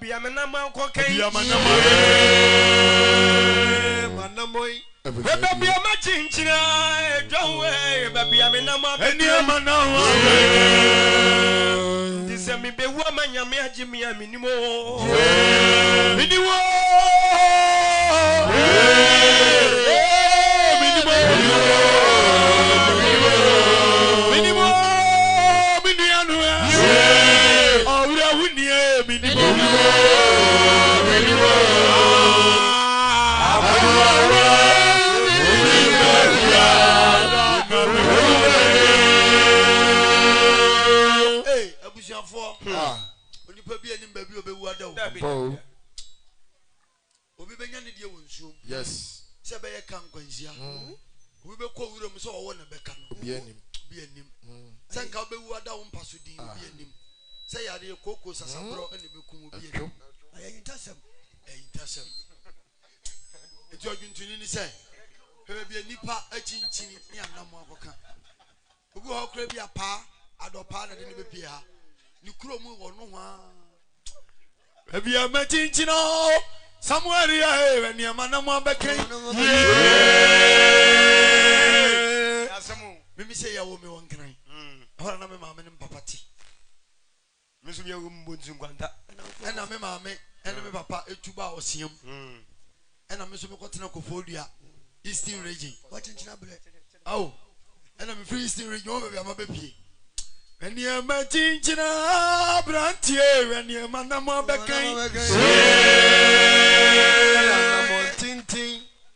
baby amenama kokai manamoy baby amachinchira edwawe baby amenama eniama na wa dise mi bewu amanyame agimi aminimo minimo Yes. Sebeye kan kwanzia. We be ko wura mu so wo na beka no. Bi anim. Senka be wu ada wo mpaso din bi anim. Se yare koko sasabro ene be kum bi anim. Ayi intasem. Intasem. Eti odwuntuni ni se. He be nipa achinchini ni anamo akoka. Ogu ho kra bi apa adopa na de ne be pie ha. Ni kuro mu wo no ho a. Bi amachinchino Samuel when you man am bekin. Mimi say ya wo me won kran. Ora na me mama ne papa ti. Me so me mbonzu kwanta. Na me mama ene me papa etuba osiem. Na me so me kotena kofodua Eastern region. Wachinchina bre. Aw. Na me free Eastern region o be amabepie. When you machinchina brantie when you man am bekin.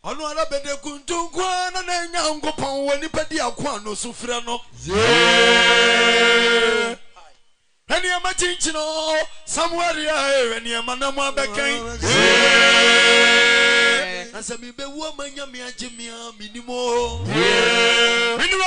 Onu ala bede kuntunkwa na na nyankopon woni pedi akwa no sufra no Eni amachinchino Samuel ya eni amanamu abekan Asa mi be wo manya mi agimia minimo minimo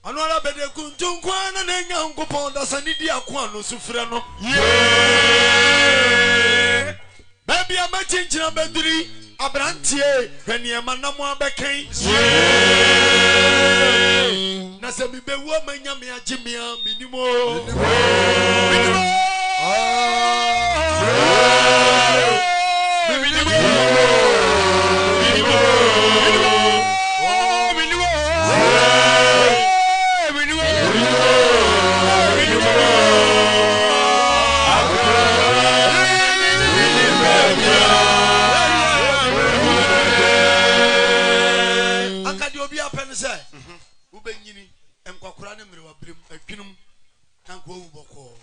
Anora bede kuntunkwa na nyankopon da sanidi akwa no sufra no baby amachinchina bedri abrantie hwene manamo abekan na se mi bewu amanyame agimia minimo Ubenyini enkwakura ne mrewa brem adwinum tanko wu boko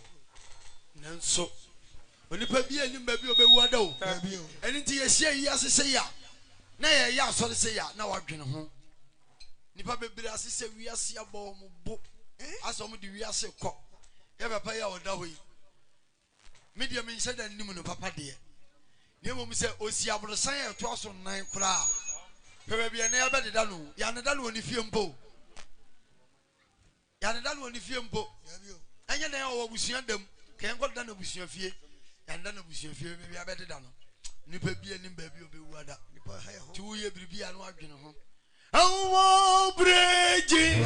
nanso onipa bi anim ba bi obewu ada o eni nti ye hia yi asese ya na ye ya asore se ya na wadwene ho nipa bebere asese wi ase abo mo bo aso di wi ase kọ ye papa ya oda hoyi media me nse da nim no papa de ne mo se osi abrosan ya to aso nan kura pepe bi na ya be deda no ya ne da no oni fie mpo ya ne da no oni fie mpo anya na ya wo busua dam ka en ko da na busua fie ya da na busua fie be bi abededa no nipa bi anim ba bi obewu ada nipa ha ho ti wo ye biribi anu adwene ho awo breji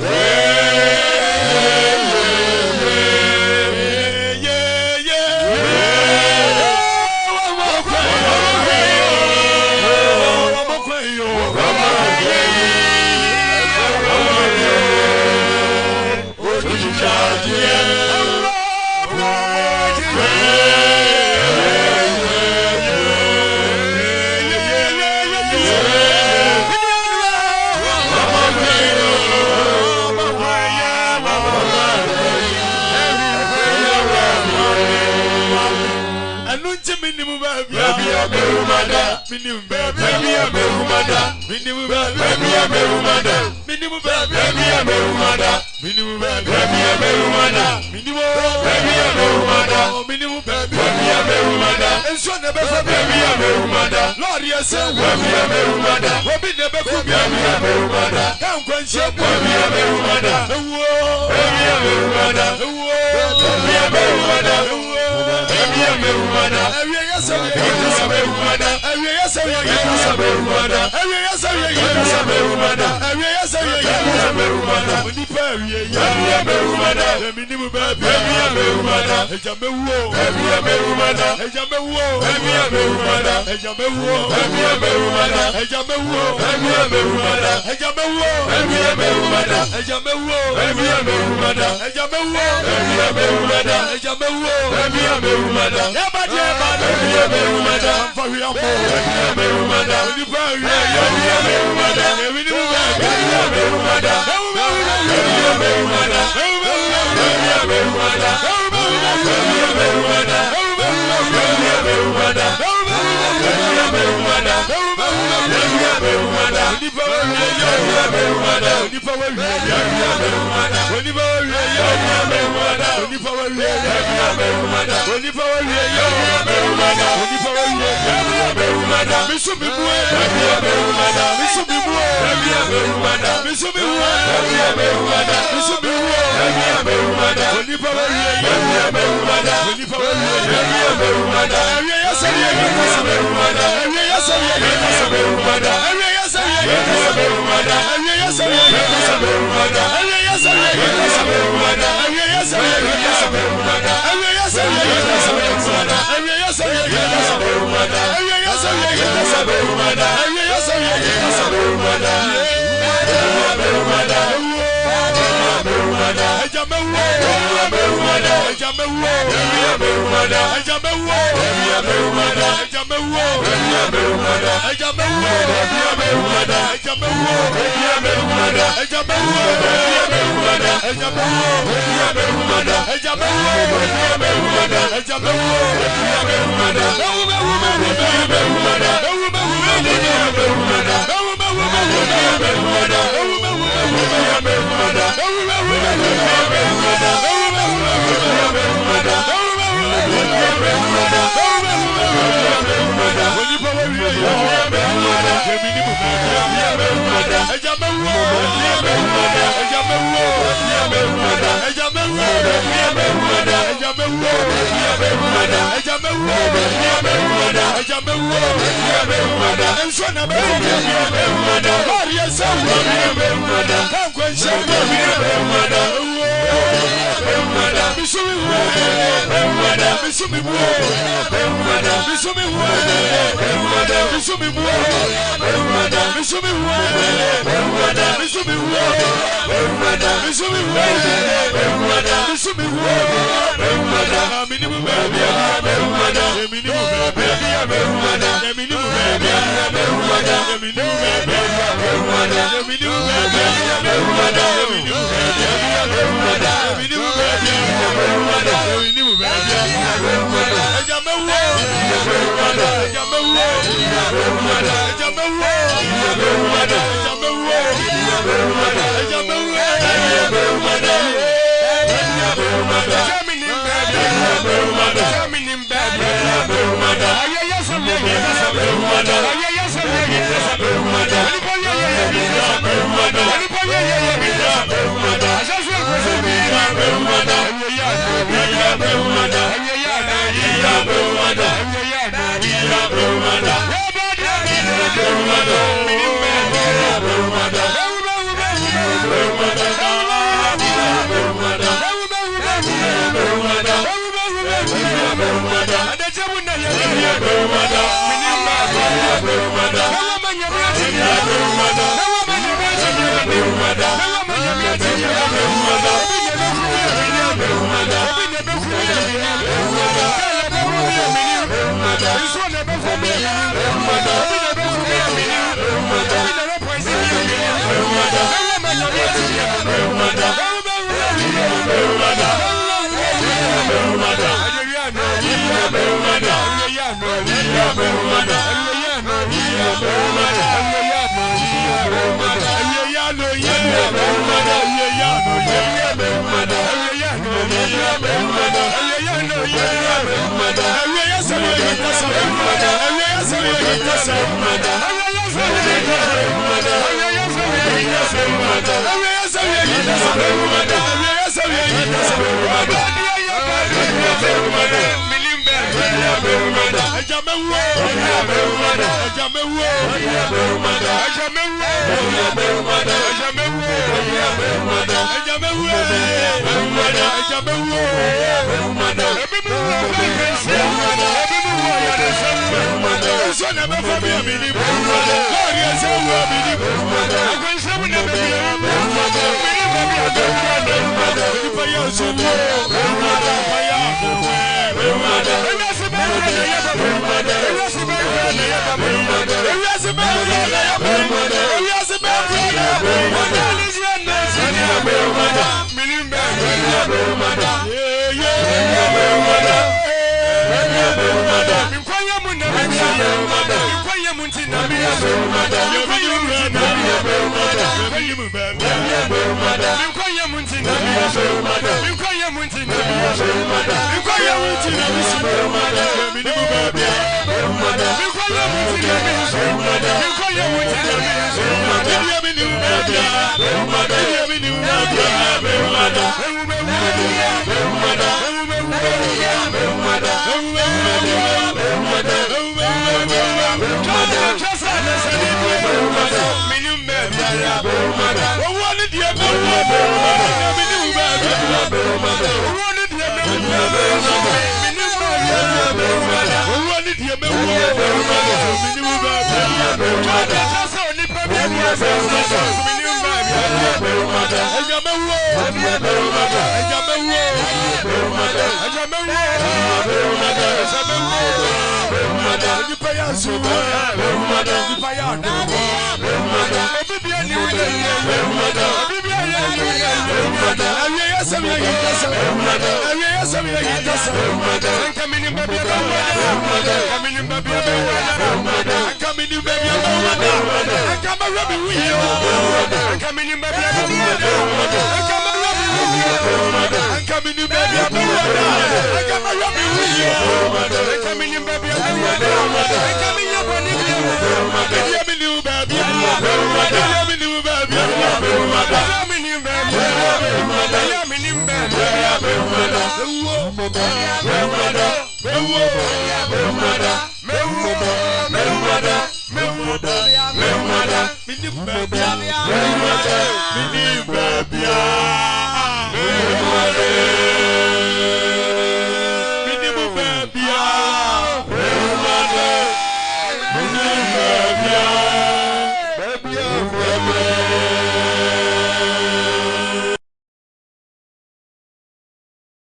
Beru